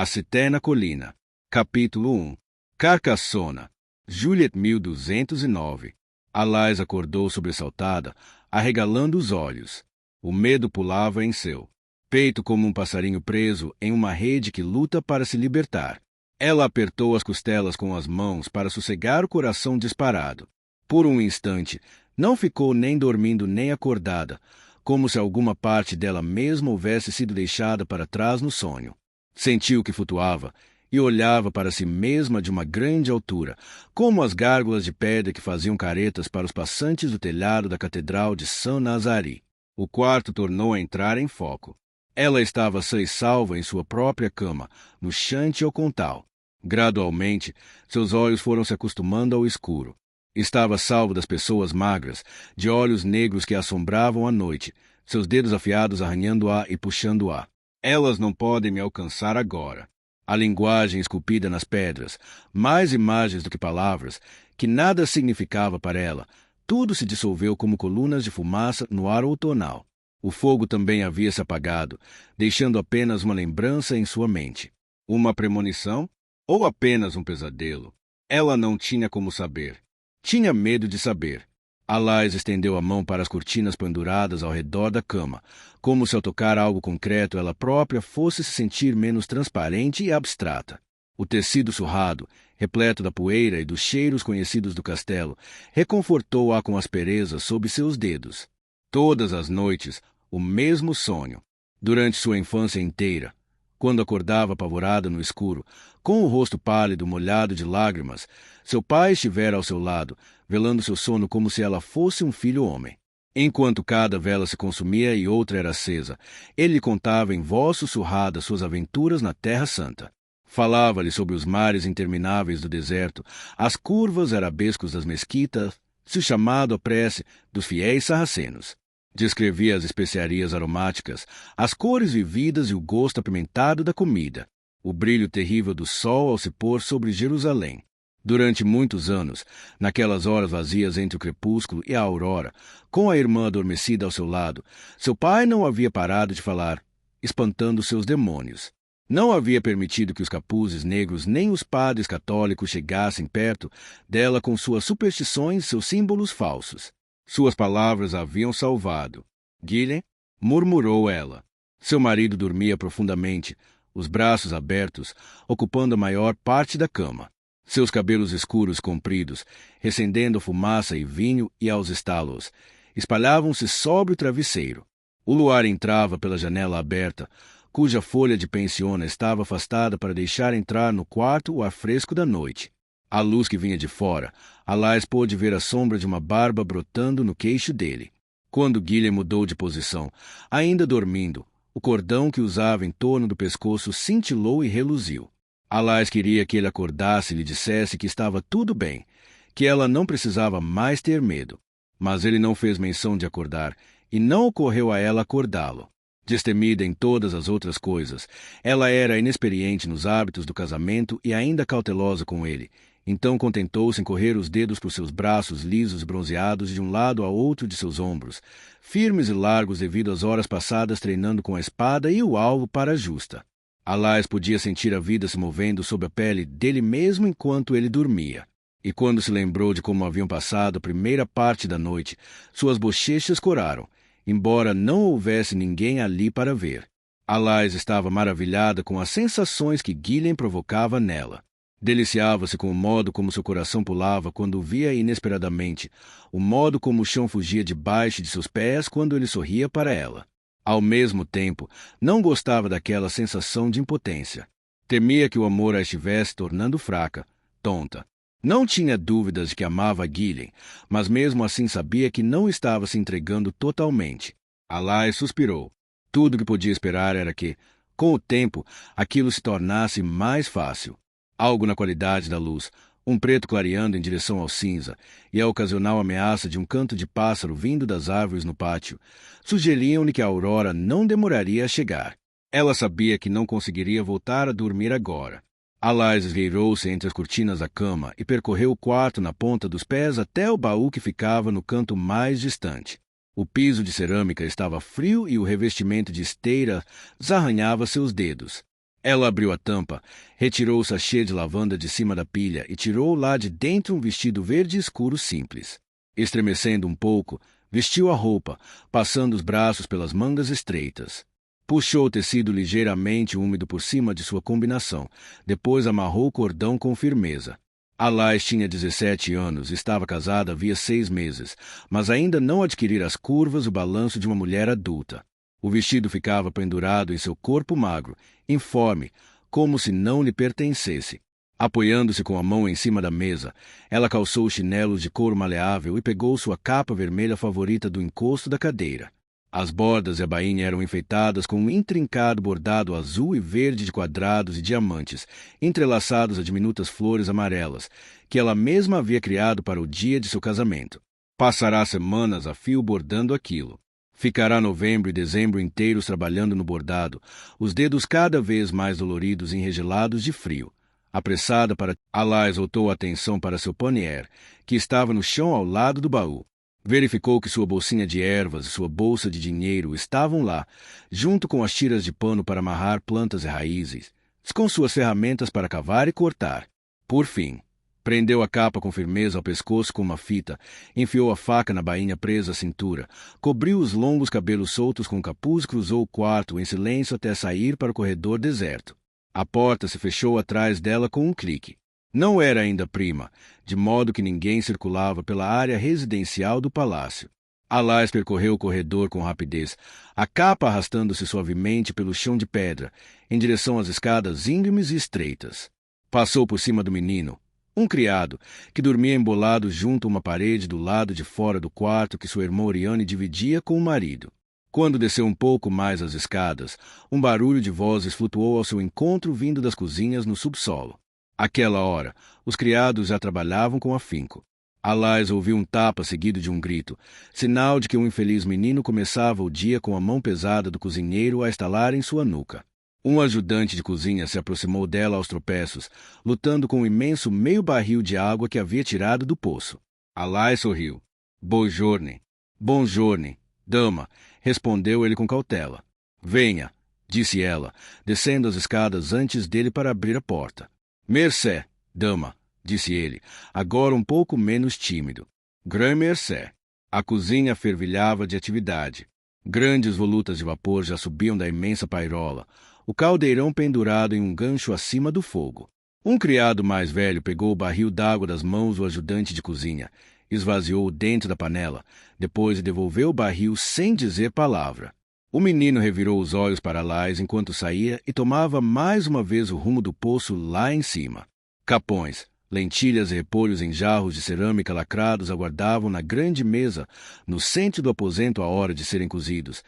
A Cisterna Colina. Capítulo 1. Carcassona. Juliet 1209. Alais acordou sobressaltada, arregalando os olhos. O medo pulava em seu peito como um passarinho preso em uma rede que luta para se libertar. Ela apertou as costelas com as mãos para sossegar o coração disparado. Por um instante, não ficou nem dormindo nem acordada, como se alguma parte dela mesma houvesse sido deixada para trás no sonho. Sentiu que flutuava e olhava para si mesma de uma grande altura, como as gárgulas de pedra que faziam caretas para os passantes do telhado da Catedral de Saint-Nazari. O quarto tornou a entrar em foco. Ela estava sã e salva em sua própria cama, no chante ou contal. Gradualmente, seus olhos foram se acostumando ao escuro. Estava salvo das pessoas magras, de olhos negros que a assombravam à noite, seus dedos afiados arranhando-a e puxando-a. Elas não podem me alcançar agora. A linguagem esculpida nas pedras, mais imagens do que palavras, que nada significava para ela, tudo se dissolveu como colunas de fumaça no ar outonal. O fogo também havia se apagado, deixando apenas uma lembrança em sua mente. Uma premonição? Ou apenas um pesadelo? Ela não tinha como saber. Tinha medo de saber. Alais estendeu a mão para as cortinas penduradas ao redor da cama, como se ao tocar algo concreto ela própria fosse se sentir menos transparente e abstrata. O tecido surrado, repleto da poeira e dos cheiros conhecidos do castelo, reconfortou-a com aspereza sob seus dedos. Todas as noites, o mesmo sonho. Durante sua infância inteira, quando acordava apavorada no escuro, com o rosto pálido molhado de lágrimas, seu pai estivera ao seu lado, velando seu sono como se ela fosse um filho homem. Enquanto cada vela se consumia e outra era acesa, ele lhe contava em voz sussurrada suas aventuras na Terra Santa. Falava-lhe sobre os mares intermináveis do deserto, as curvas arabescos das mesquitas, se chamado à prece dos fiéis sarracenos. Descrevia as especiarias aromáticas, as cores vividas e o gosto apimentado da comida, o brilho terrível do sol ao se pôr sobre Jerusalém. Durante muitos anos, naquelas horas vazias entre o crepúsculo e a aurora, com a irmã adormecida ao seu lado, seu pai não havia parado de falar, espantando seus demônios. Não havia permitido que os capuzes negros nem os padres católicos chegassem perto dela com suas superstições e seus símbolos falsos. Suas palavras a haviam salvado. Guilhem, murmurou ela. Seu marido dormia profundamente, os braços abertos, ocupando a maior parte da cama. Seus cabelos escuros compridos, recendendo fumaça e vinho e aos estalos, espalhavam-se sobre o travesseiro. O luar entrava pela janela aberta, cuja folha de pensiona estava afastada para deixar entrar no quarto o ar fresco da noite. À luz que vinha de fora, Alais pôde ver a sombra de uma barba brotando no queixo dele. Quando Guilhem mudou de posição, ainda dormindo, o cordão que usava em torno do pescoço cintilou e reluziu. Alais queria que ele acordasse e lhe dissesse que estava tudo bem, que ela não precisava mais ter medo. Mas ele não fez menção de acordar, e não ocorreu a ela acordá-lo. Destemida em todas as outras coisas, ela era inexperiente nos hábitos do casamento e ainda cautelosa com ele. Então contentou-se em correr os dedos por seus braços lisos e bronzeados de um lado a outro de seus ombros, firmes e largos devido às horas passadas treinando com a espada e o alvo para a justa. Alais podia sentir a vida se movendo sob a pele dele mesmo enquanto ele dormia. E quando se lembrou de como haviam passado a primeira parte da noite, suas bochechas coraram, embora não houvesse ninguém ali para ver. Alais estava maravilhada com as sensações que Guilhem provocava nela. Deliciava-se com o modo como seu coração pulava quando o via inesperadamente, o modo como o chão fugia debaixo de seus pés quando ele sorria para ela. Ao mesmo tempo, não gostava daquela sensação de impotência. Temia que o amor a estivesse tornando fraca, tonta. Não tinha dúvidas de que amava Guilhem, mas mesmo assim sabia que não estava se entregando totalmente. Alais suspirou. Tudo o que podia esperar era que, com o tempo, aquilo se tornasse mais fácil. Algo na qualidade da luz, um preto clareando em direção ao cinza, e a ocasional ameaça de um canto de pássaro vindo das árvores no pátio, sugeriam-lhe que a aurora não demoraria a chegar. Ela sabia que não conseguiria voltar a dormir agora. Alais esgueirou-se entre as cortinas da cama e percorreu o quarto na ponta dos pés até o baú que ficava no canto mais distante. O piso de cerâmica estava frio e o revestimento de esteira desarranhava seus dedos. Ela abriu a tampa, retirou o sachê de lavanda de cima da pilha e tirou lá de dentro um vestido verde escuro simples. Estremecendo um pouco, vestiu a roupa, passando os braços pelas mangas estreitas. Puxou o tecido ligeiramente úmido por cima de sua combinação, depois amarrou o cordão com firmeza. Alais tinha 17 anos, estava casada havia 6 meses, mas ainda não adquirira as curvas e o balanço de uma mulher adulta. O vestido ficava pendurado em seu corpo magro, informe, como se não lhe pertencesse. Apoiando-se com a mão em cima da mesa, ela calçou chinelos de couro maleável e pegou sua capa vermelha favorita do encosto da cadeira. As bordas e a bainha eram enfeitadas com um intrincado bordado azul e verde de quadrados e diamantes, entrelaçados a diminutas flores amarelas, que ela mesma havia criado para o dia de seu casamento. Passará semanas a fio bordando aquilo. Ficará novembro e dezembro inteiros trabalhando no bordado, os dedos cada vez mais doloridos e enregelados de frio. Apressada para... Alais voltou a atenção para seu panier, que estava no chão ao lado do baú. Verificou que sua bolsinha de ervas e sua bolsa de dinheiro estavam lá, junto com as tiras de pano para amarrar plantas e raízes, com suas ferramentas para cavar e cortar. Por fim, prendeu a capa com firmeza ao pescoço com uma fita, enfiou a faca na bainha presa à cintura, cobriu os longos cabelos soltos com capuz e cruzou o quarto em silêncio até sair para o corredor deserto. A porta se fechou atrás dela com um clique. Não era ainda prima, de modo que ninguém circulava pela área residencial do palácio. Alais percorreu o corredor com rapidez, a capa arrastando-se suavemente pelo chão de pedra, em direção às escadas íngremes e estreitas. Passou por cima do menino, um criado, que dormia embolado junto a uma parede do lado de fora do quarto que sua irmã Oriane dividia com o marido. Quando desceu um pouco mais as escadas, um barulho de vozes flutuou ao seu encontro vindo das cozinhas no subsolo. Àquela hora, os criados já trabalhavam com afinco. Alais ouviu um tapa seguido de um grito, sinal de que um infeliz menino começava o dia com a mão pesada do cozinheiro a estalar em sua nuca. Um ajudante de cozinha se aproximou dela aos tropeços, lutando com um imenso meio barril de água que havia tirado do poço. Alais sorriu. Buongiorno. Buongiorno, dama, respondeu ele com cautela. Venha, disse ela, descendo as escadas antes dele para abrir a porta. Mercé, dama, disse ele, agora um pouco menos tímido. Grand mercé. A cozinha fervilhava de atividade. Grandes volutas de vapor já subiam da imensa pairola, o caldeirão pendurado em um gancho acima do fogo. Um criado mais velho pegou o barril d'água das mãos do ajudante de cozinha, esvaziou dentro da panela, depois devolveu o barril sem dizer palavra. O menino revirou os olhos para Alais enquanto saía e tomava mais uma vez o rumo do poço lá em cima. Capões, lentilhas e repolhos em jarros de cerâmica lacrados aguardavam na grande mesa, no centro do aposento à hora de serem cozidos,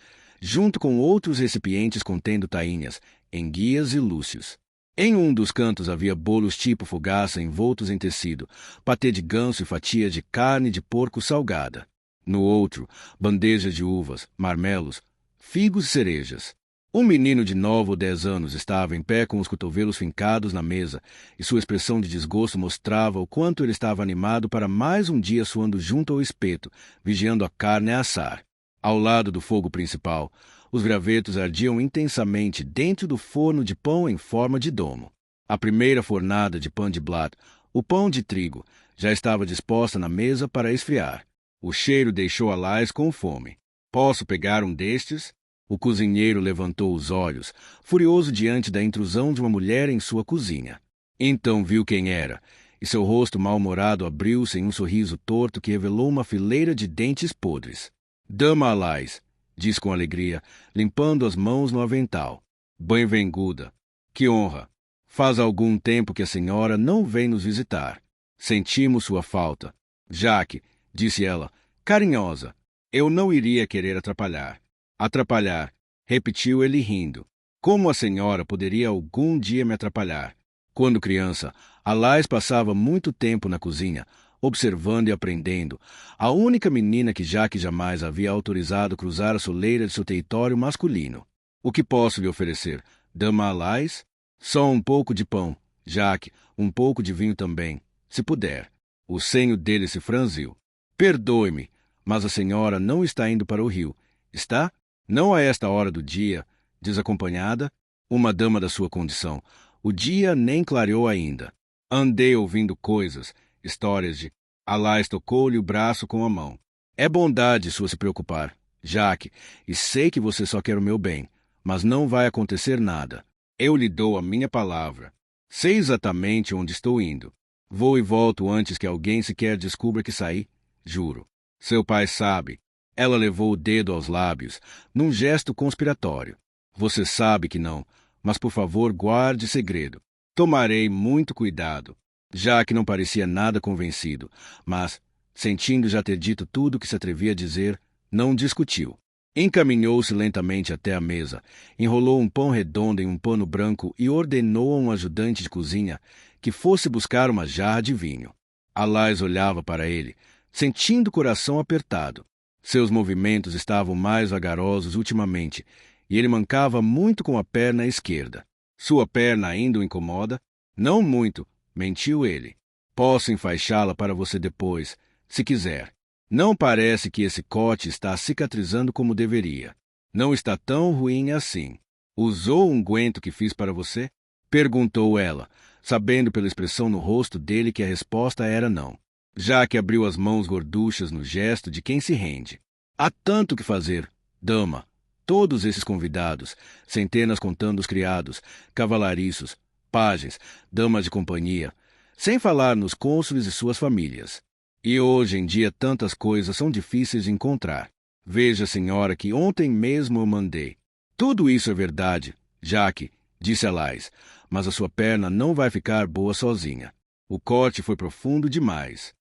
junto com outros recipientes contendo tainhas, enguias e lúcios. Em um dos cantos havia bolos tipo fogaça envoltos em tecido, patê de ganso e fatia de carne de porco salgada. No outro, bandejas de uvas, marmelos, figos e cerejas. Um menino de 9 ou 10 anos estava em pé com os cotovelos fincados na mesa, e sua expressão de desgosto mostrava o quanto ele estava animado para mais um dia suando junto ao espeto, vigiando a carne a assar. Ao lado do fogo principal, os gravetos ardiam intensamente dentro do forno de pão em forma de domo. A primeira fornada de pão de blat, o pão de trigo, já estava disposta na mesa para esfriar. O cheiro deixou Alais com fome. Posso pegar um destes? O cozinheiro levantou os olhos, furioso diante da intrusão de uma mulher em sua cozinha. Então viu quem era, e seu rosto mal-humorado abriu-se em um sorriso torto que revelou uma fileira de dentes podres. Dama Alais, disse com alegria, limpando as mãos no avental. Bem-vinda. Que honra. Faz algum tempo que a senhora não vem nos visitar. Sentimos sua falta. Jacques, disse ela, carinhosa, eu não iria querer atrapalhar. Atrapalhar, repetiu ele rindo. Como a senhora poderia algum dia me atrapalhar? Quando criança, Alais passava muito tempo na cozinha, observando e aprendendo, a única menina que Jacques jamais havia autorizado cruzar a soleira de seu território masculino. O que posso lhe oferecer, dama Alais? Só um pouco de pão, Jacques, um pouco de vinho também, se puder. O senho dele se franziu. Perdoe-me, mas a senhora não está indo para o rio, está? Não a esta hora do dia, desacompanhada? uma dama da sua condição. O dia nem clareou ainda. Andei ouvindo coisas, histórias de... Alais tocou-lhe o braço com a mão. É bondade sua se preocupar, Jaque, e sei que você só quer o meu bem, mas não vai acontecer nada. Eu lhe dou a minha palavra. Sei exatamente onde estou indo. Vou e volto antes que alguém sequer descubra que saí, juro. Seu pai sabe. Ela levou o dedo aos lábios, num gesto conspiratório. Você sabe que não, mas por favor guarde segredo. Tomarei muito cuidado. Jaque não parecia nada convencido, mas, sentindo já ter dito tudo o que se atrevia a dizer, não discutiu. Encaminhou-se lentamente até a mesa, enrolou um pão redondo em um pano branco e ordenou a um ajudante de cozinha que fosse buscar uma jarra de vinho. Alais olhava para ele, sentindo o coração apertado. Seus movimentos estavam mais vagarosos ultimamente, e ele mancava muito com a perna esquerda. Sua perna ainda o incomoda? Não muito, mentiu ele. Posso enfaixá-la para você depois, se quiser. Não parece que esse corte está cicatrizando como deveria. Não está tão ruim assim. Usou o unguento que fiz para você? Perguntou ela, sabendo pela expressão no rosto dele que a resposta era não. Jaque abriu as mãos gorduchas no gesto de quem se rende. Há tanto que fazer, dama. Todos esses convidados, centenas contando os criados, cavalariços, pajens, damas de companhia, sem falar nos cônsules e suas famílias. E hoje em dia tantas coisas são difíceis de encontrar. Veja, senhora, que ontem mesmo eu mandei. Tudo isso é verdade, Jaque, disse Alais, mas a sua perna não vai ficar boa sozinha. O corte foi profundo demais.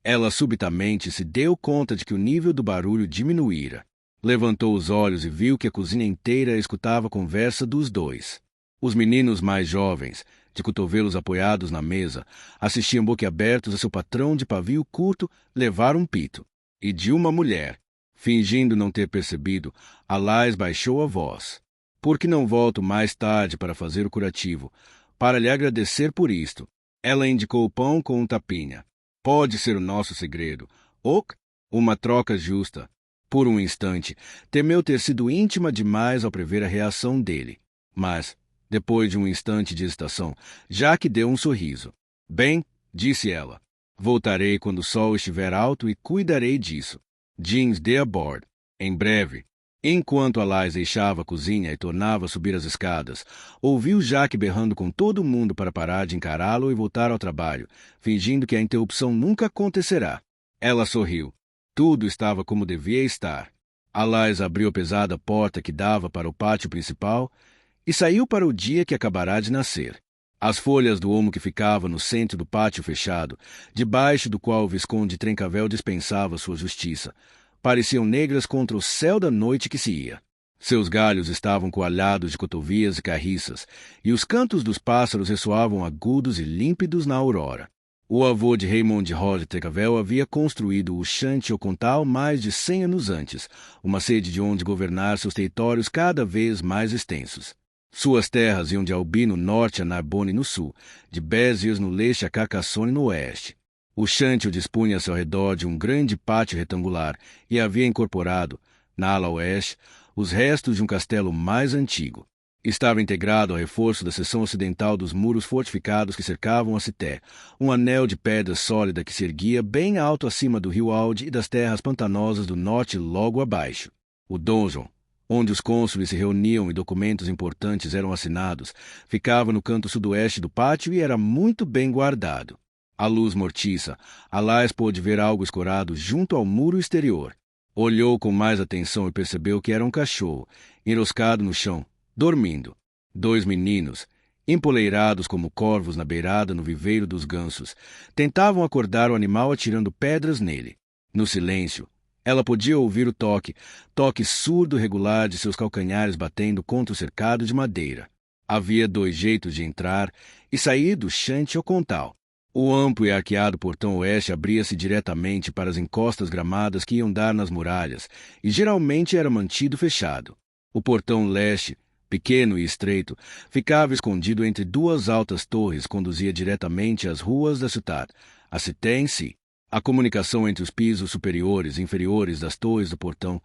Ela subitamente se deu conta de que o nível do barulho diminuíra. Levantou os olhos e viu que a cozinha inteira escutava a conversa dos dois. Os meninos mais jovens, de cotovelos apoiados na mesa, assistiam boquiabertos a seu patrão de pavio curto levar um pito. E de uma mulher, fingindo não ter percebido, Alais baixou a voz. Por que não volto mais tarde para fazer o curativo? Para lhe agradecer por isto. Ela indicou o pão com um tapinha. Pode ser o nosso segredo. Ok? Uma troca justa. Por um instante, temeu ter sido íntima demais ao prever a reação dele. Mas, depois de um instante de hesitação, Jaque deu um sorriso. Bem, disse ela, voltarei quando o sol estiver alto e cuidarei disso. Jeans de a bordo. Em breve. Enquanto Alais deixava a cozinha e tornava a subir as escadas, ouviu Jaque berrando com todo mundo para parar de encará-lo e voltar ao trabalho, fingindo que a interrupção nunca acontecerá. Ela sorriu. Tudo estava como devia estar. Alais abriu a pesada porta que dava para o pátio principal e saiu para o dia que acabará de nascer. As folhas do olmo que ficava no centro do pátio fechado, debaixo do qual o Visconde Trencavel dispensava sua justiça, pareciam negras contra o céu da noite que se ia. Seus galhos estavam coalhados de cotovias e carriças, e os cantos dos pássaros ressoavam agudos e límpidos na aurora. O avô de Raymond de Roger Trencavel havia construído o Chanty-Ocontal mais de 100 anos antes, uma sede de onde governar seus territórios cada vez mais extensos. Suas terras iam de Albi no norte a Narbonne no sul, de Béziers no leste a Carcassonne no oeste. O Chanty dispunha a seu redor de um grande pátio retangular e havia incorporado, na ala oeste, os restos de um castelo mais antigo. Estava integrado ao reforço da seção ocidental dos muros fortificados que cercavam a Cité, um anel de pedra sólida que se erguia bem alto acima do rio Aude e das terras pantanosas do norte logo abaixo. O donjon, onde os cônsules se reuniam e documentos importantes eram assinados, ficava no canto sudoeste do pátio e era muito bem guardado. À luz mortiça, Alais pôde ver algo escorado junto ao muro exterior. Olhou com mais atenção e percebeu que era um cachorro, enroscado no chão, dormindo. 2 meninos, empoleirados como corvos na beirada no viveiro dos gansos, tentavam acordar o animal atirando pedras nele. No silêncio, ela podia ouvir o toque surdo regular de seus calcanhares batendo contra o cercado de madeira. Havia 2 jeitos de entrar e sair do Chanty-Ocontal. O amplo e arqueado portão oeste abria-se diretamente para as encostas gramadas que iam dar nas muralhas e geralmente era mantido fechado. O portão leste, pequeno e estreito, ficava escondido entre 2 altas torres que conduzia diretamente às ruas da cidade, a Cité em si. A comunicação entre os pisos superiores e inferiores das torres do portão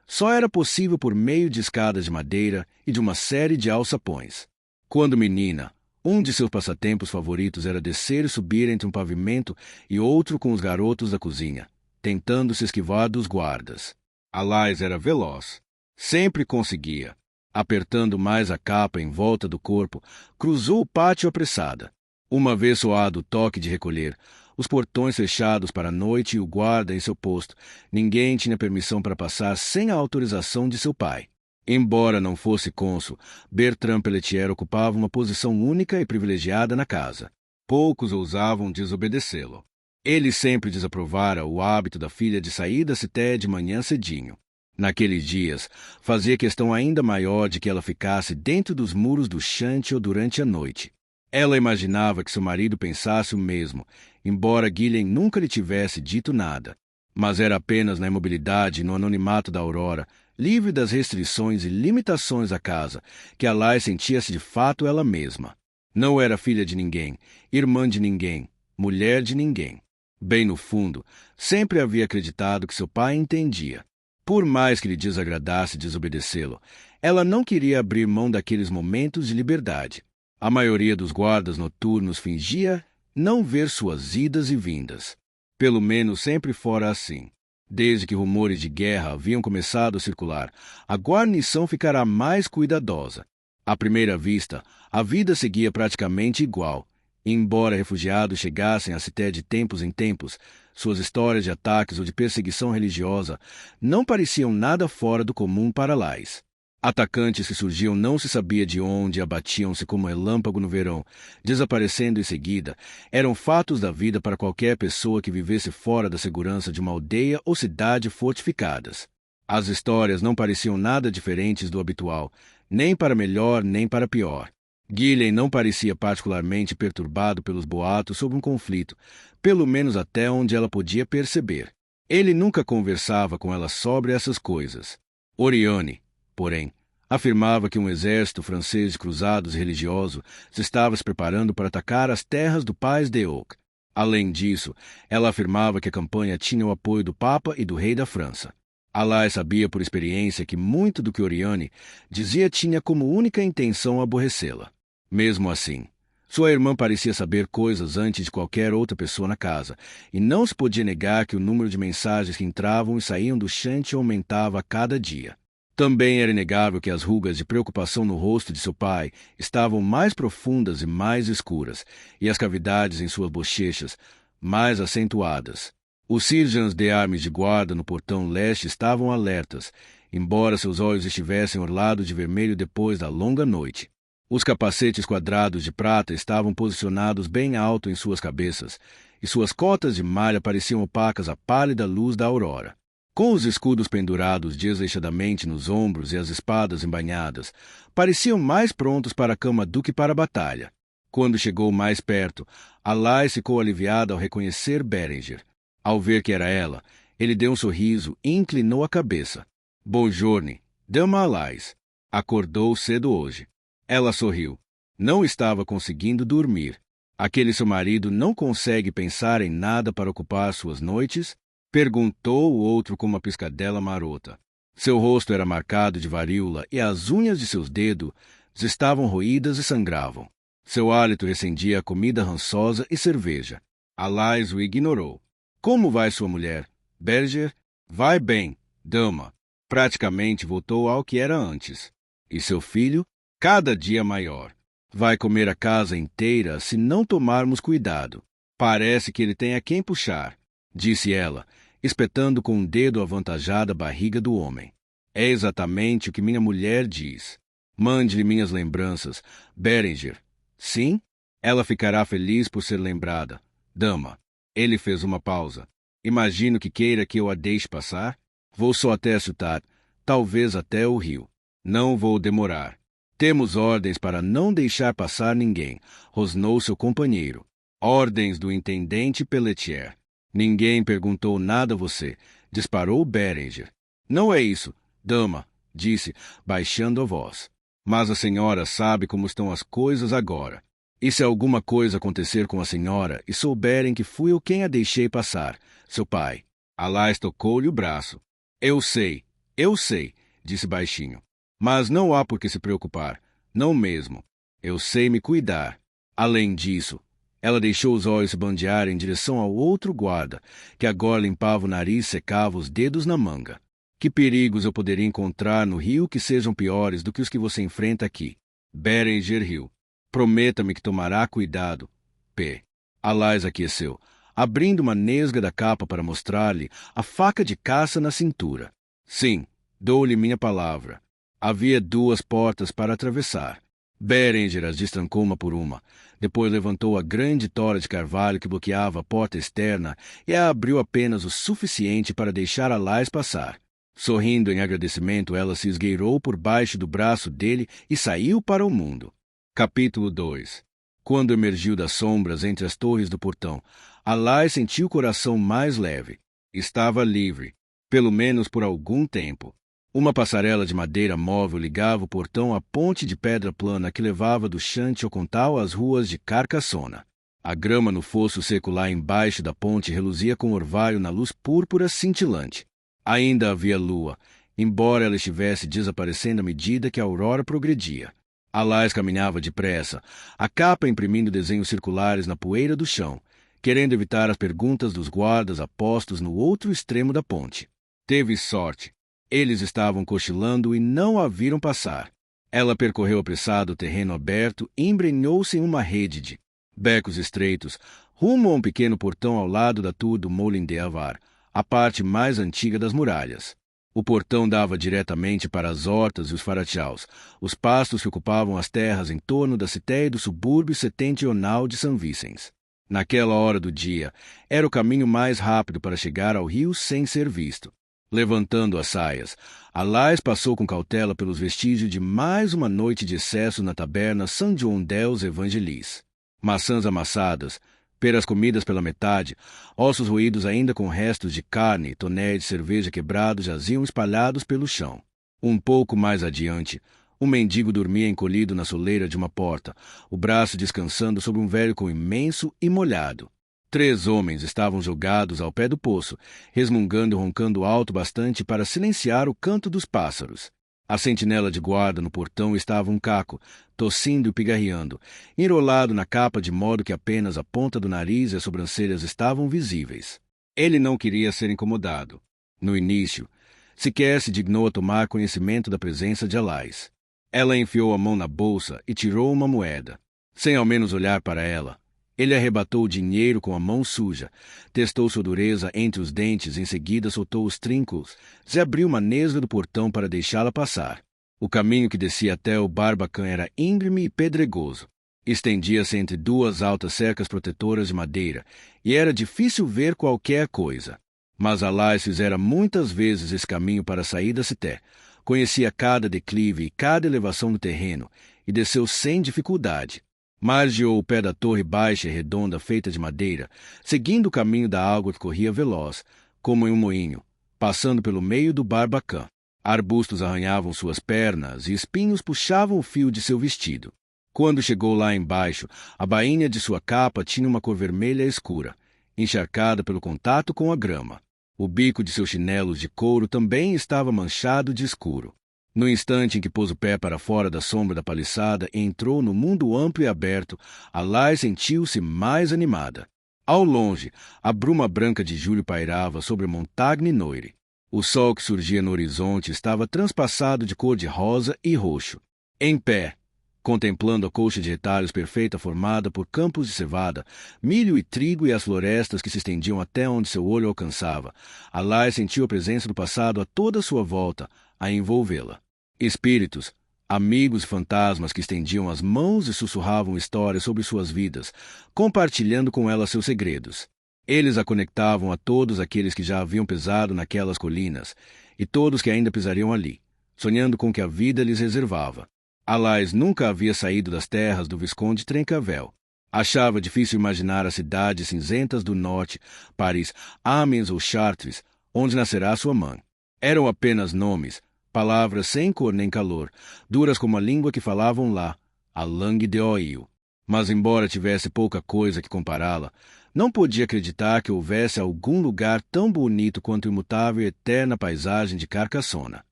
só era possível por meio de escadas de madeira e de uma série de alçapões. Quando menina, um de seus passatempos favoritos era descer e subir entre um pavimento e outro com os garotos da cozinha, tentando se esquivar dos guardas. Alice era veloz. Sempre conseguia. Apertando mais a capa em volta do corpo, cruzou o pátio apressada. Uma vez soado o toque de recolher, os portões fechados para a noite e o guarda em seu posto, ninguém tinha permissão para passar sem a autorização de seu pai. Embora não fosse cônsul, Bertrand Pelletier ocupava uma posição única e privilegiada na casa. Poucos ousavam desobedecê-lo. Ele sempre desaprovara o hábito da filha de sair da cité de manhã cedinho. Naqueles dias, fazia questão ainda maior de que ela ficasse dentro dos muros do Chantiel durante a noite. Ela imaginava que seu marido pensasse o mesmo, embora Guilhem nunca lhe tivesse dito nada. Mas era apenas na imobilidade e no anonimato da Aurora, livre das restrições e limitações da casa, que Alice sentia-se de fato ela mesma. Não era filha de ninguém, irmã de ninguém, mulher de ninguém. Bem no fundo, sempre havia acreditado que seu pai entendia. Por mais que lhe desagradasse desobedecê-lo, ela não queria abrir mão daqueles momentos de liberdade. A maioria dos guardas noturnos fingia não ver suas idas e vindas. Pelo menos sempre fora assim. Desde que rumores de guerra haviam começado a circular, a guarnição ficará mais cuidadosa. À primeira vista, a vida seguia praticamente igual. Embora refugiados chegassem à cité de tempos em tempos, suas histórias de ataques ou de perseguição religiosa não pareciam nada fora do comum para Alice. Atacantes que surgiam não se sabia de onde e abatiam-se como relâmpago no verão, desaparecendo em seguida, eram fatos da vida para qualquer pessoa que vivesse fora da segurança de uma aldeia ou cidade fortificadas. As histórias não pareciam nada diferentes do habitual, nem para melhor nem para pior. Guilhem não parecia particularmente perturbado pelos boatos sobre um conflito, pelo menos até onde ela podia perceber. Ele nunca conversava com ela sobre essas coisas. Oriane, porém, afirmava que um exército francês de cruzados religioso se estava se preparando para atacar as terras do Pays d'Oc. Além disso, ela afirmava que a campanha tinha o apoio do Papa e do rei da França. Alice sabia por experiência que muito do que Oriane dizia tinha como única intenção aborrecê-la. Mesmo assim, sua irmã parecia saber coisas antes de qualquer outra pessoa na casa, e não se podia negar que o número de mensagens que entravam e saíam do Chantiel aumentava a cada dia. Também era inegável que as rugas de preocupação no rosto de seu pai estavam mais profundas e mais escuras, e as cavidades em suas bochechas mais acentuadas. Os sergents de armas de guarda no portão leste estavam alertas, embora seus olhos estivessem orlados de vermelho depois da longa noite. Os capacetes quadrados de prata estavam posicionados bem alto em suas cabeças, e suas cotas de malha pareciam opacas à pálida luz da aurora. Com os escudos pendurados desleixadamente nos ombros e as espadas embainhadas, pareciam mais prontos para a cama do que para a batalha. Quando chegou mais perto, Alice ficou aliviada ao reconhecer Berenger. Ao ver que era ela, ele deu um sorriso e inclinou a cabeça. Bonjour, dama Alice. Acordou cedo hoje. Ela sorriu. Não estava conseguindo dormir. Aquele seu marido não consegue pensar em nada para ocupar suas noites? Perguntou o outro com uma piscadela marota. Seu rosto era marcado de varíola e as unhas de seus dedos estavam roídas e sangravam. Seu hálito recendia a comida rançosa e cerveja. Alice o ignorou. Como vai sua mulher? Berger? Vai bem, dama. Praticamente voltou ao que era antes. E seu filho? Cada dia maior. Vai comer a casa inteira se não tomarmos cuidado. Parece que ele tem a quem puxar, disse ela, espetando com um dedo avantajada a barriga do homem. É exatamente o que minha mulher diz. Mande-lhe minhas lembranças, Berenger. Sim? Ela ficará feliz por ser lembrada. Dama. Ele fez uma pausa. Imagino que queira que eu a deixe passar. Vou só até a Ciutat, talvez até o rio. Não vou demorar. Temos ordens para não deixar passar ninguém, rosnou seu companheiro. Ordens do intendente Pelletier. Ninguém perguntou nada a você, disparou Berenger. Não é isso, dama, disse, baixando a voz. Mas a senhora sabe como estão as coisas agora. E se alguma coisa acontecer com a senhora e souberem que fui eu quem a deixei passar, seu pai? Alice tocou-lhe o braço. Eu sei, Eu sei, disse baixinho. Mas não há por que se preocupar. Não mesmo. Eu sei me cuidar. Além disso, ela deixou os olhos se bandearem em direção ao outro guarda, que agora limpava o nariz e secava os dedos na manga. Que perigos eu poderia encontrar no rio que sejam piores do que os que você enfrenta aqui? Berenger riu. Prometa-me que tomará cuidado. P. Alais aqueceu, abrindo uma nesga da capa para mostrar-lhe a faca de caça na cintura. Sim, dou-lhe minha palavra. Havia 2 portas para atravessar. Berenger as destrancou uma por uma. Depois levantou a grande tora de carvalho que bloqueava a porta externa e a abriu apenas o suficiente para deixar Alais passar. Sorrindo em agradecimento, ela se esgueirou por baixo do braço dele e saiu para o mundo. Capítulo 2. Quando emergiu das sombras entre as torres do portão, Alais sentiu o coração mais leve. Estava livre, pelo menos por algum tempo. Uma passarela de madeira móvel ligava o portão à ponte de pedra plana que levava do Chanty-Ocontal às ruas de Carcassona. A grama no fosso seco lá embaixo da ponte reluzia com orvalho na luz púrpura cintilante. Ainda havia lua, embora ela estivesse desaparecendo à medida que a aurora progredia. Alais caminhava depressa, a capa imprimindo desenhos circulares na poeira do chão, querendo evitar as perguntas dos guardas apostos no outro extremo da ponte. Teve sorte. Eles estavam cochilando e não a viram passar. Ela percorreu apressado o terreno aberto e embrenhou-se em uma rede de becos estreitos, rumo a um pequeno portão ao lado da Tour do Moulin d'Avar, a parte mais antiga das muralhas. O portão dava diretamente para as hortas e os farachaus, os pastos que ocupavam as terras em torno da citéia do subúrbio setentrional de St. Vicens. Naquela hora do dia, era o caminho mais rápido para chegar ao rio sem ser visto. Levantando as saias, Alais passou com cautela pelos vestígios de mais uma noite de excesso na taberna Saint John dels Evangelis. Maçãs amassadas, peras comidas pela metade, ossos roídos ainda com restos de carne e tonéis de cerveja quebrados jaziam espalhados pelo chão. Um pouco mais adiante, um mendigo dormia encolhido na soleira de uma porta, o braço descansando sobre um velho imenso e molhado. 3 homens estavam jogados ao pé do poço, resmungando e roncando alto bastante para silenciar o canto dos pássaros. A sentinela de guarda no portão estava um caco, tossindo e pigarreando, enrolado na capa de modo que apenas a ponta do nariz e as sobrancelhas estavam visíveis. Ele não queria ser incomodado. No início, sequer se dignou a tomar conhecimento da presença de Alais. Ela enfiou a mão na bolsa e tirou uma moeda. Sem ao menos olhar para ela, ele arrebatou o dinheiro com a mão suja, testou sua dureza entre os dentes e em seguida soltou os trincos e abriu uma nesga do portão para deixá-la passar. O caminho que descia até o Barbacan era íngreme e pedregoso. Estendia-se entre 2 altas cercas protetoras de madeira e era difícil ver qualquer coisa. Mas Alais fizera muitas vezes esse caminho para sair da cité, conhecia cada declive e cada elevação do terreno e desceu sem dificuldade. Margeou o pé da torre baixa e redonda feita de madeira, seguindo o caminho da água que corria veloz, como em um moinho, passando pelo meio do Barbacan. Arbustos arranhavam suas pernas e espinhos puxavam o fio de seu vestido. Quando chegou lá embaixo, a bainha de sua capa tinha uma cor vermelha escura, encharcada pelo contato com a grama. O bico de seus chinelos de couro também estava manchado de escuro. No instante em que pôs o pé para fora da sombra da paliçada e entrou no mundo amplo e aberto, Alais sentiu-se mais animada. Ao longe, a bruma branca de julho pairava sobre Montagne Noire. O sol que surgia no horizonte estava transpassado de cor de rosa e roxo. Em pé, contemplando a colcha de retalhos perfeita formada por campos de cevada, milho e trigo e as florestas que se estendiam até onde seu olho alcançava, Alais sentiu a presença do passado a toda a sua volta, a envolvê-la. Espíritos, amigos e fantasmas que estendiam as mãos e sussurravam histórias sobre suas vidas, compartilhando com ela seus segredos. Eles a conectavam a todos aqueles que já haviam pisado naquelas colinas, e todos que ainda pisariam ali, sonhando com o que a vida lhes reservava. Alais nunca havia saído das terras do Visconde Trencavel. Achava difícil imaginar as cidades cinzentas do norte, Paris, Amiens ou Chartres, onde nascerá sua mãe. Eram apenas nomes, palavras sem cor nem calor, duras como a língua que falavam lá, a langue de Oil. Mas embora tivesse pouca coisa que compará-la, não podia acreditar que houvesse algum lugar tão bonito quanto a imutável e eterna paisagem de Carcassona.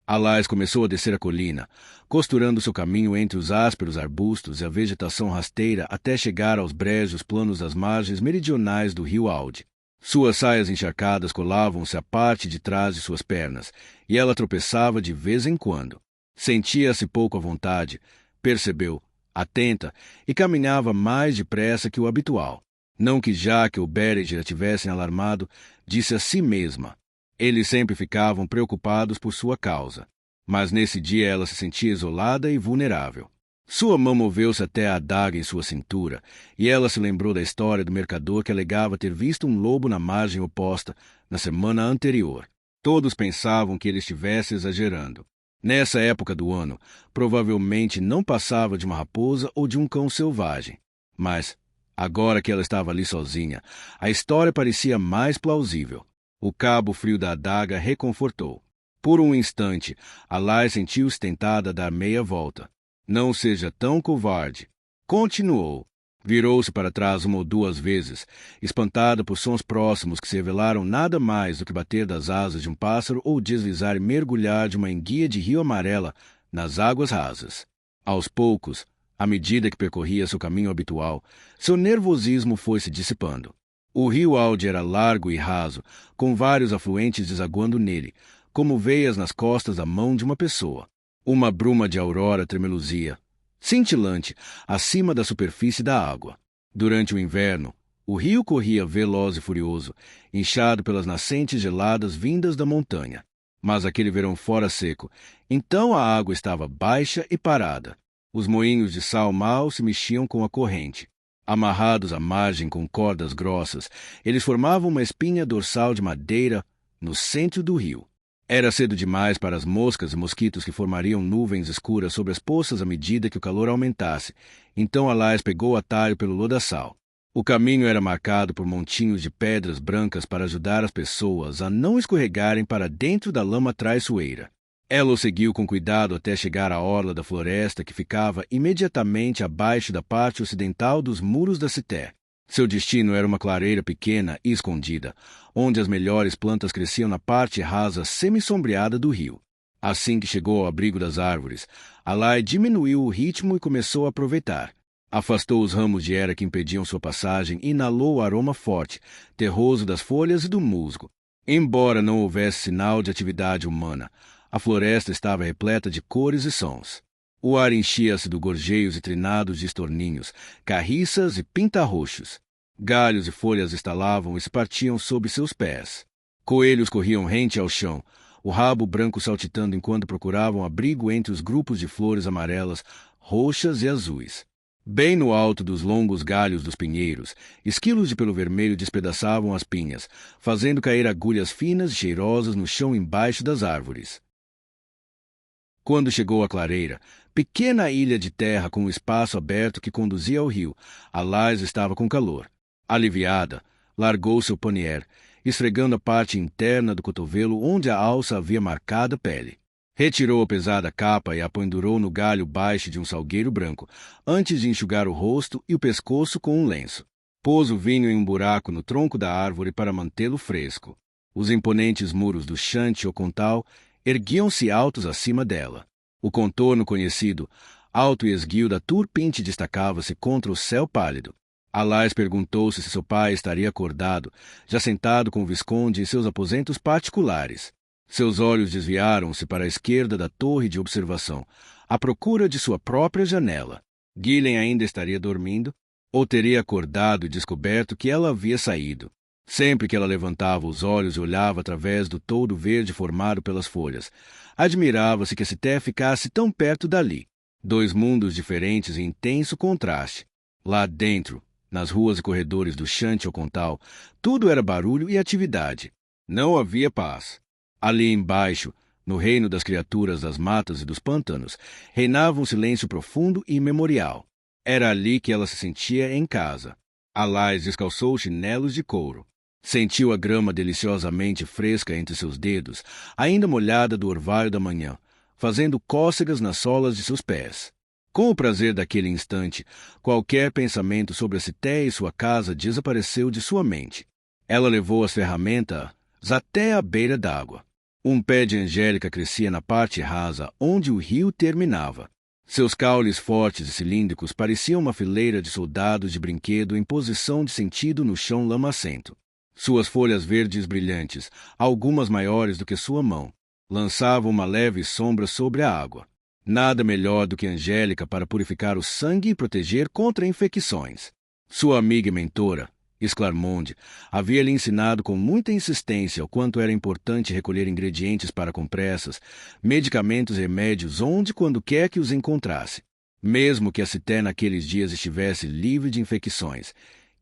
Alais começou a descer a colina, costurando seu caminho entre os ásperos arbustos e a vegetação rasteira até chegar aos brejos planos das margens meridionais do rio Alde. Suas saias encharcadas colavam-se à parte de trás de suas pernas, e ela tropeçava de vez em quando. Sentia-se pouco à vontade, percebeu, atenta, e caminhava mais depressa que o habitual. Não que Jack ou Beringer a tivessem alarmado, disse a si mesma. Eles sempre ficavam preocupados por sua causa. Mas nesse dia ela se sentia isolada e vulnerável. Sua mão moveu-se até a adaga em sua cintura, e ela se lembrou da história do mercador que alegava ter visto um lobo na margem oposta na semana anterior. Todos pensavam que ele estivesse exagerando. Nessa época do ano, provavelmente não passava de uma raposa ou de um cão selvagem. Mas, agora que ela estava ali sozinha, a história parecia mais plausível. O cabo frio da adaga reconfortou. Por um instante, Alais sentiu-se tentada a dar meia volta. Não seja tão covarde. Continuou. Virou-se para trás uma ou duas vezes, espantada por sons próximos que se revelaram nada mais do que bater das asas de um pássaro ou deslizar e mergulhar de uma enguia de rio amarela nas águas rasas. Aos poucos, à medida que percorria seu caminho habitual, seu nervosismo foi se dissipando. O rio Alde era largo e raso, com vários afluentes desaguando nele, como veias nas costas da mão de uma pessoa. Uma bruma de aurora tremeluzia, cintilante, acima da superfície da água. Durante o inverno, o rio corria veloz e furioso, inchado pelas nascentes geladas vindas da montanha. Mas aquele verão fora seco, então a água estava baixa e parada. Os moinhos de sal mal se mexiam com a corrente. Amarrados à margem com cordas grossas, eles formavam uma espinha dorsal de madeira no centro do rio. Era cedo demais para as moscas e mosquitos que formariam nuvens escuras sobre as poças à medida que o calor aumentasse, então Alais pegou o atalho pelo lodaçal. O caminho era marcado por montinhos de pedras brancas para ajudar as pessoas a não escorregarem para dentro da lama traiçoeira. Ela o seguiu com cuidado até chegar à orla da floresta que ficava imediatamente abaixo da parte ocidental dos muros da Cité. Seu destino era uma clareira pequena e escondida, onde as melhores plantas cresciam na parte rasa semi-sombreada do rio. Assim que chegou ao abrigo das árvores, Alai diminuiu o ritmo e começou a aproveitar. Afastou os ramos de era que impediam sua passagem e inalou o aroma forte, terroso das folhas e do musgo. Embora não houvesse sinal de atividade humana, a floresta estava repleta de cores e sons. O ar enchia-se de gorjeios e trinados de estorninhos, carriças e pintarroxos. Galhos e folhas estalavam e se partiam sob seus pés. Coelhos corriam rente ao chão, o rabo branco saltitando enquanto procuravam abrigo entre os grupos de flores amarelas, roxas e azuis. Bem no alto dos longos galhos dos pinheiros, esquilos de pelo vermelho despedaçavam as pinhas, fazendo cair agulhas finas e cheirosas no chão embaixo das árvores. Quando chegou à clareira, pequena ilha de terra com um espaço aberto que conduzia ao rio, Alais estava com calor. Aliviada, largou seu panier, esfregando a parte interna do cotovelo onde a alça havia marcado a pele. Retirou a pesada capa e a pendurou no galho baixo de um salgueiro branco, antes de enxugar o rosto e o pescoço com um lenço. Pôs o vinho em um buraco no tronco da árvore para mantê-lo fresco. Os imponentes muros do Chante Ocontal erguiam-se altos acima dela. O contorno conhecido, alto e esguio da Turpinte destacava-se contra o céu pálido. Alais perguntou-se se seu pai estaria acordado, já sentado com o Visconde em seus aposentos particulares. Seus olhos desviaram-se para a esquerda da torre de observação, à procura de sua própria janela. Gillen ainda estaria dormindo, ou teria acordado e descoberto que ela havia saído. Sempre que ela levantava os olhos e olhava através do toldo verde formado pelas folhas, admirava-se que a Cité ficasse tão perto dali. Dois mundos diferentes em intenso contraste. Lá dentro, nas ruas e corredores do Chante Ocontal, tudo era barulho e atividade. Não havia paz. Ali embaixo, no reino das criaturas das matas e dos pântanos, reinava um silêncio profundo e imemorial. Era ali que ela se sentia em casa. Alais descalçou chinelos de couro. Sentiu a grama deliciosamente fresca entre seus dedos, ainda molhada do orvalho da manhã, fazendo cócegas nas solas de seus pés. Com o prazer daquele instante, qualquer pensamento sobre a Cité e sua casa desapareceu de sua mente. Ela levou as ferramentas até a beira d'água. Um pé de Angélica crescia na parte rasa, onde o rio terminava. Seus caules fortes e cilíndricos pareciam uma fileira de soldados de brinquedo em posição de sentido no chão lamacento. Suas folhas verdes brilhantes, algumas maiores do que sua mão, lançavam uma leve sombra sobre a água. Nada melhor do que Angélica para purificar o sangue e proteger contra infecções. Sua amiga e mentora, Esclarmonde, havia lhe ensinado com muita insistência o quanto era importante recolher ingredientes para compressas, medicamentos e remédios onde e quando quer que os encontrasse. Mesmo que a Cité naqueles dias estivesse livre de infecções,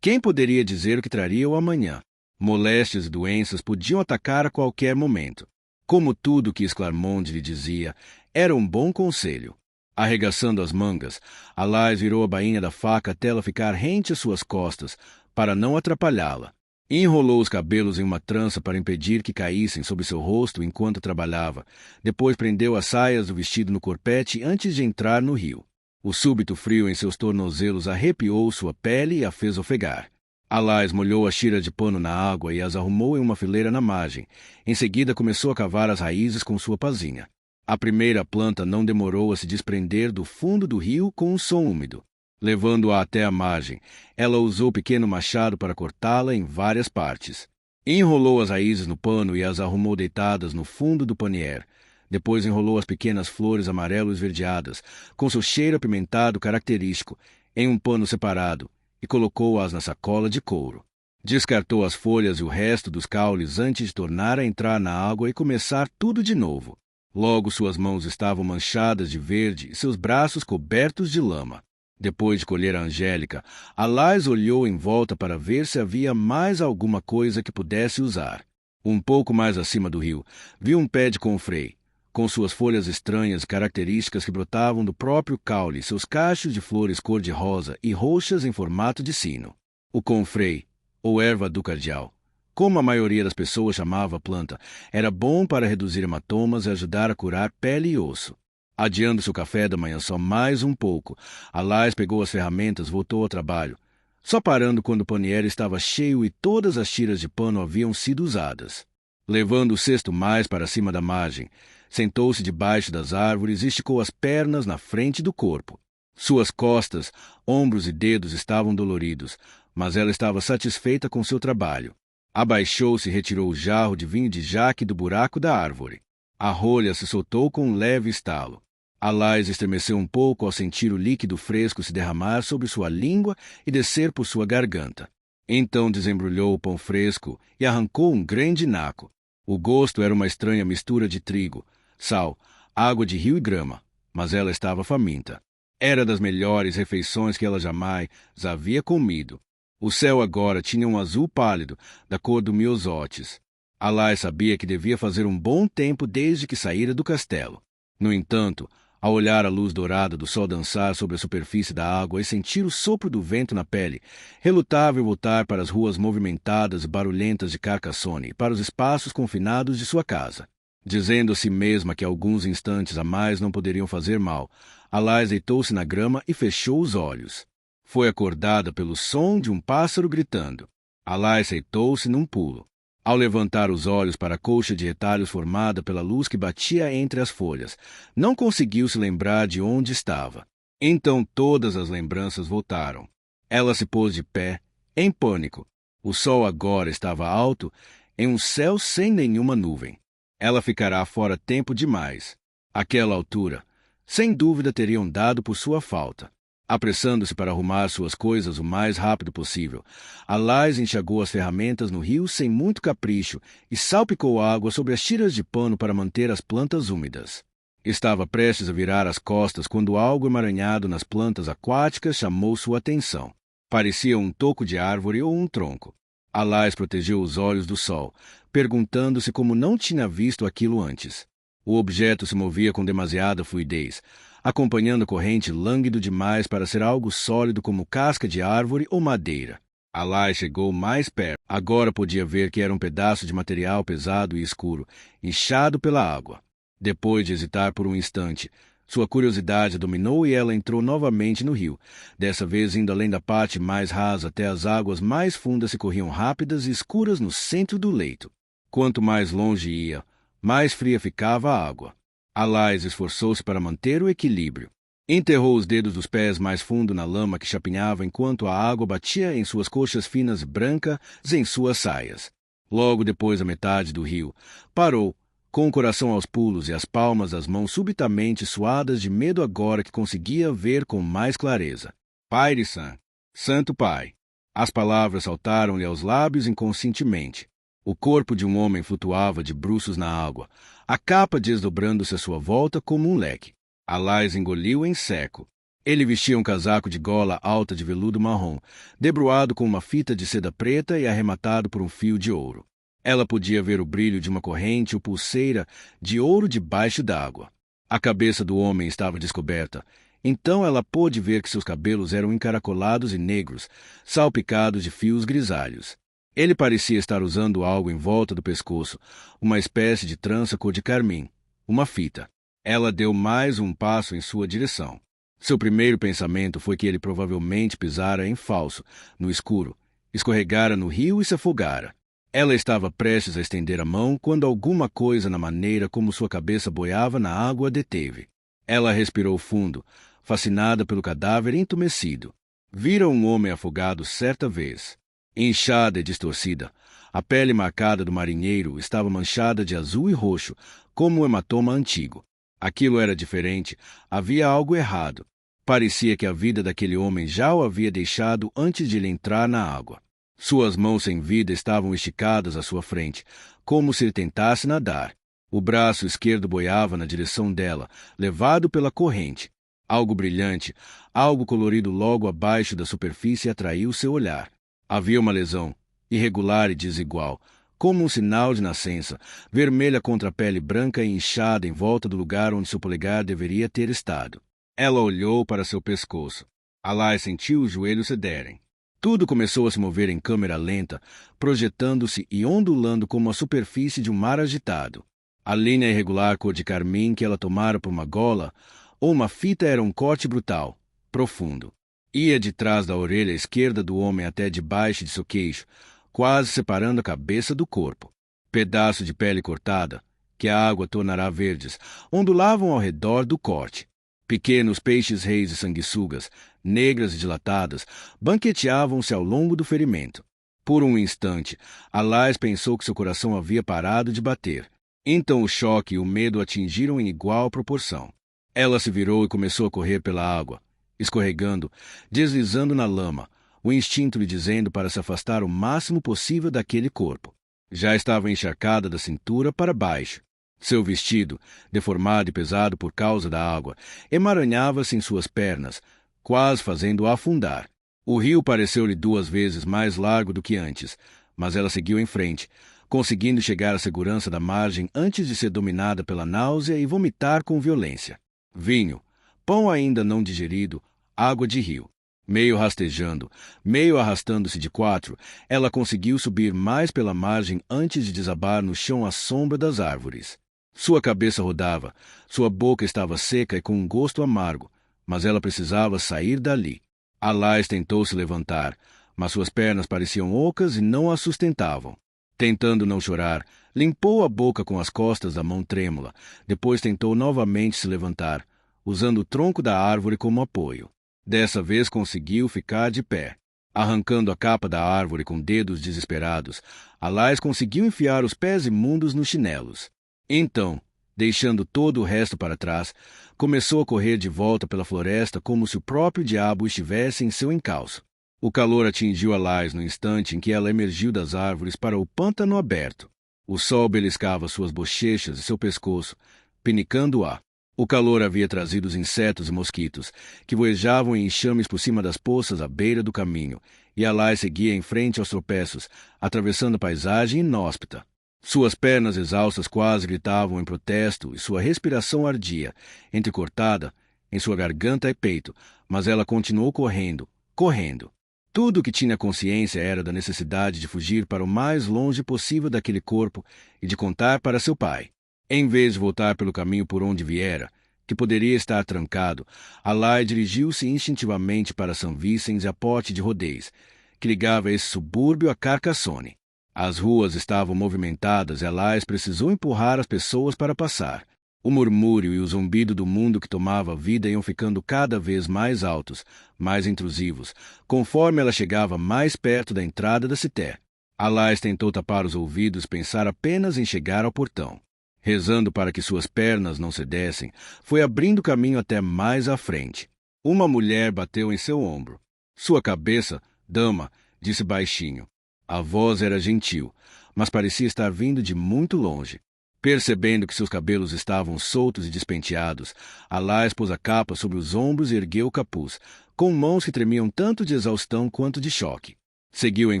quem poderia dizer o que traria o amanhã? Moléstias e doenças podiam atacar a qualquer momento. Como tudo que Esclarmonde lhe dizia, era um bom conselho. Arregaçando as mangas, Alais virou a bainha da faca até ela ficar rente às suas costas, para não atrapalhá-la. Enrolou os cabelos em uma trança para impedir que caíssem sobre seu rosto enquanto trabalhava. Depois prendeu as saias do vestido no corpete antes de entrar no rio. O súbito frio em seus tornozelos arrepiou sua pele e a fez ofegar. Alais molhou as tiras de pano na água e as arrumou em uma fileira na margem. Em seguida começou a cavar as raízes com sua pazinha. A primeira planta não demorou a se desprender do fundo do rio com um som úmido. Levando-a até a margem, ela usou o pequeno machado para cortá-la em várias partes. Enrolou as raízes no pano e as arrumou deitadas no fundo do panier. Depois enrolou as pequenas flores amarelo-esverdeadas, com seu cheiro apimentado característico, em um pano separado, e colocou-as na sacola de couro. Descartou as folhas e o resto dos caules antes de tornar a entrar na água e começar tudo de novo. Logo suas mãos estavam manchadas de verde e seus braços cobertos de lama. Depois de colher a Angélica, Alais olhou em volta para ver se havia mais alguma coisa que pudesse usar. Um pouco mais acima do rio, viu um pé de confrei, com suas folhas estranhas e características que brotavam do próprio caule, seus cachos de flores cor-de-rosa e roxas em formato de sino. O confrei, ou erva do cardeal, como a maioria das pessoas chamava a planta, era bom para reduzir hematomas e ajudar a curar pele e osso. Adiando seu café da manhã só mais um pouco, Alais pegou as ferramentas e voltou ao trabalho, só parando quando o panier estava cheio e todas as tiras de pano haviam sido usadas. Levando o cesto mais para cima da margem, sentou-se debaixo das árvores e esticou as pernas na frente do corpo. Suas costas, ombros e dedos estavam doloridos, mas ela estava satisfeita com seu trabalho. Abaixou-se e retirou o jarro de vinho de jaque do buraco da árvore. A rolha se soltou com um leve estalo. Alais estremeceu um pouco ao sentir o líquido fresco se derramar sobre sua língua e descer por sua garganta. Então desembrulhou o pão fresco e arrancou um grande naco. O gosto era uma estranha mistura de trigo, sal, água de rio e grama, mas ela estava faminta. Era das melhores refeições que ela jamais havia comido. O céu agora tinha um azul pálido, da cor do miosótis. Alais sabia que devia fazer um bom tempo desde que saíra do castelo. No entanto, ao olhar a luz dourada do sol dançar sobre a superfície da água e sentir o sopro do vento na pele, relutava em voltar para as ruas movimentadas e barulhentas de Carcassonne e para os espaços confinados de sua casa. Dizendo a si mesma que alguns instantes a mais não poderiam fazer mal, Alais deitou-se na grama e fechou os olhos. Foi acordada pelo som de um pássaro gritando. Alais deitou-se num pulo. Ao levantar os olhos para a colcha de retalhos formada pela luz que batia entre as folhas, não conseguiu se lembrar de onde estava. Então todas as lembranças voltaram. Ela se pôs de pé, em pânico. O sol agora estava alto, em um céu sem nenhuma nuvem. Ela ficará fora tempo demais. Àquela altura, sem dúvida teriam dado por sua falta. Apressando-se para arrumar suas coisas o mais rápido possível, Alais enxagou as ferramentas no rio sem muito capricho e salpicou água sobre as tiras de pano para manter as plantas úmidas. Estava prestes a virar as costas quando algo emaranhado nas plantas aquáticas chamou sua atenção. Parecia um toco de árvore ou um tronco. Alais protegeu os olhos do sol, perguntando-se como não tinha visto aquilo antes. O objeto se movia com demasiada fluidez, acompanhando a corrente lânguido demais para ser algo sólido como casca de árvore ou madeira. Alais chegou mais perto. Agora podia ver que era um pedaço de material pesado e escuro, inchado pela água. Depois de hesitar por um instante, sua curiosidade dominou e ela entrou novamente no rio, dessa vez indo além da parte mais rasa até as águas mais fundas que corriam rápidas e escuras no centro do leito. Quanto mais longe ia, mais fria ficava a água. Alais esforçou-se para manter o equilíbrio. Enterrou os dedos dos pés mais fundo na lama que chapinhava enquanto a água batia em suas coxas finas brancas em suas saias. Logo depois da metade do rio, parou, com o coração aos pulos e as palmas das mãos subitamente suadas de medo agora que conseguia ver com mais clareza. Paire-san, Santo Pai. As palavras saltaram-lhe aos lábios inconscientemente. O corpo de um homem flutuava de bruços na água, a capa desdobrando-se à sua volta como um leque. Alais engoliu em seco. Ele vestia um casaco de gola alta de veludo marrom, debruado com uma fita de seda preta e arrematado por um fio de ouro. Ela podia ver o brilho de uma corrente ou pulseira de ouro debaixo d'água. A cabeça do homem estava descoberta. Então ela pôde ver que seus cabelos eram encaracolados e negros, salpicados de fios grisalhos. Ele parecia estar usando algo em volta do pescoço, uma espécie de trança cor de carmim, uma fita. Ela deu mais um passo em sua direção. Seu primeiro pensamento foi que ele provavelmente pisara em falso, no escuro, escorregara no rio e se afogara. Ela estava prestes a estender a mão quando alguma coisa na maneira como sua cabeça boiava na água a deteve. Ela respirou fundo, fascinada pelo cadáver entumecido. Vira um homem afogado certa vez. Inchada e distorcida, a pele marcada do marinheiro estava manchada de azul e roxo, como um hematoma antigo. Aquilo era diferente, havia algo errado. Parecia que a vida daquele homem já o havia deixado antes de ele entrar na água. Suas mãos sem vida estavam esticadas à sua frente, como se ele tentasse nadar. O braço esquerdo boiava na direção dela, levado pela corrente. Algo brilhante, algo colorido logo abaixo da superfície atraiu seu olhar. Havia uma lesão, irregular e desigual, como um sinal de nascença, vermelha contra a pele branca e inchada em volta do lugar onde seu polegar deveria ter estado. Ela olhou para seu pescoço. Alais sentiu os joelhos cederem. Tudo começou a se mover em câmera lenta, projetando-se e ondulando como a superfície de um mar agitado. A linha irregular cor de carmim que ela tomara por uma gola ou uma fita era um corte brutal, profundo. Ia de trás da orelha esquerda do homem até debaixo de seu queixo, quase separando a cabeça do corpo. Pedaços de pele cortada, que a água tornará verdes, ondulavam ao redor do corte. Pequenos peixes-reis e sanguessugas, negras e dilatadas, banqueteavam-se ao longo do ferimento. Por um instante, Alais pensou que seu coração havia parado de bater. Então o choque e o medo atingiram em igual proporção. Ela se virou e começou a correr pela água, escorregando, deslizando na lama, o instinto lhe dizendo para se afastar o máximo possível daquele corpo. Já estava encharcada da cintura para baixo. Seu vestido, deformado e pesado por causa da água, emaranhava-se em suas pernas, quase fazendo-a afundar. O rio pareceu-lhe 2 vezes mais largo do que antes, mas ela seguiu em frente, conseguindo chegar à segurança da margem antes de ser dominada pela náusea e vomitar com violência. Vinho, pão ainda não digerido, água de rio. Meio rastejando, meio arrastando-se de 4, ela conseguiu subir mais pela margem antes de desabar no chão à sombra das árvores. Sua cabeça rodava, sua boca estava seca e com um gosto amargo, mas ela precisava sair dali. Alais tentou se levantar, mas suas pernas pareciam ocas e não a sustentavam. Tentando não chorar, limpou a boca com as costas da mão trêmula, depois tentou novamente se levantar, usando o tronco da árvore como apoio. Dessa vez conseguiu ficar de pé. Arrancando a capa da árvore com dedos desesperados, Alais conseguiu enfiar os pés imundos nos chinelos. Então, deixando todo o resto para trás, começou a correr de volta pela floresta como se o próprio diabo estivesse em seu encalço. O calor atingiu Alais no instante em que ela emergiu das árvores para o pântano aberto. O sol beliscava suas bochechas e seu pescoço, pinicando-a. O calor havia trazido os insetos e mosquitos, que voejavam em enxames por cima das poças à beira do caminho, e Alais seguia em frente aos tropeços, atravessando a paisagem inóspita. Suas pernas exaustas quase gritavam em protesto e sua respiração ardia, entrecortada, em sua garganta e peito, mas ela continuou correndo, correndo. Tudo o que tinha consciência era da necessidade de fugir para o mais longe possível daquele corpo e de contar para seu pai. Em vez de voltar pelo caminho por onde viera, que poderia estar trancado, Alai dirigiu-se instintivamente para São Vicens e a Porte de Rodez, que ligava esse subúrbio a Carcassonne. As ruas estavam movimentadas e Alais precisou empurrar as pessoas para passar. O murmúrio e o zumbido do mundo que tomava a vida iam ficando cada vez mais altos, mais intrusivos, conforme ela chegava mais perto da entrada da cité. Alais tentou tapar os ouvidos e pensar apenas em chegar ao portão. Rezando para que suas pernas não cedessem, foi abrindo caminho até mais à frente. Uma mulher bateu em seu ombro. Sua cabeça, dama, disse baixinho. A voz era gentil, mas parecia estar vindo de muito longe. Percebendo que seus cabelos estavam soltos e despenteados, Alais pôs a capa sobre os ombros e ergueu o capuz, com mãos que tremiam tanto de exaustão quanto de choque. Seguiu em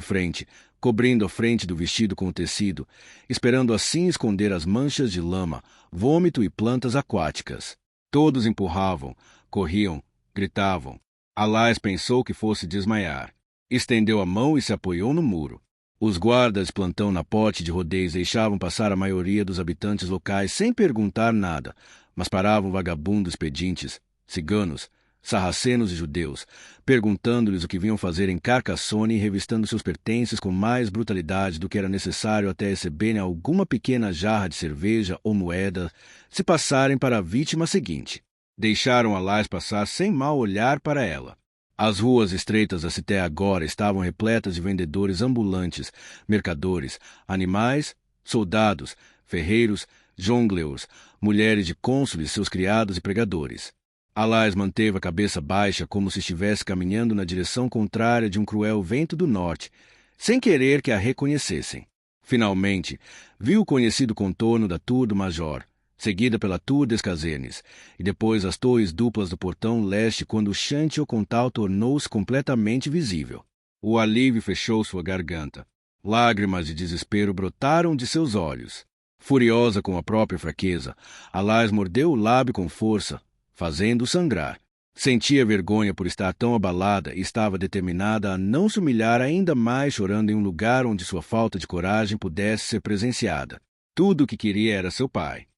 frente, cobrindo a frente do vestido com o tecido, esperando assim esconder as manchas de lama, vômito e plantas aquáticas. Todos empurravam, corriam, gritavam. Alais pensou que fosse desmaiar. Estendeu a mão e se apoiou no muro. Os guardas de plantão na porte de rodeios deixavam passar a maioria dos habitantes locais sem perguntar nada, mas paravam vagabundos pedintes, ciganos, sarracenos e judeus, perguntando-lhes o que vinham fazer em Carcassonne e revistando seus pertences com mais brutalidade do que era necessário até receberem alguma pequena jarra de cerveja ou moeda, se passarem para a vítima seguinte. Deixaram Alais passar sem mal olhar para ela. As ruas estreitas da cité agora estavam repletas de vendedores ambulantes, mercadores, animais, soldados, ferreiros, jongleurs, mulheres de cônsules, seus criados e pregadores. Alais manteve a cabeça baixa como se estivesse caminhando na direção contrária de um cruel vento do norte, sem querer que a reconhecessem. Finalmente, viu o conhecido contorno da Tour do Major, seguida pela Tour des Casernes, e depois as torres duplas do portão leste quando o Chantier-Comtal tornou-se completamente visível. O alívio fechou sua garganta. Lágrimas de desespero brotaram de seus olhos. Furiosa com a própria fraqueza, Alais mordeu o lábio com força, fazendo-o sangrar. Sentia vergonha por estar tão abalada e estava determinada a não se humilhar ainda mais chorando em um lugar onde sua falta de coragem pudesse ser presenciada. Tudo o que queria era seu pai.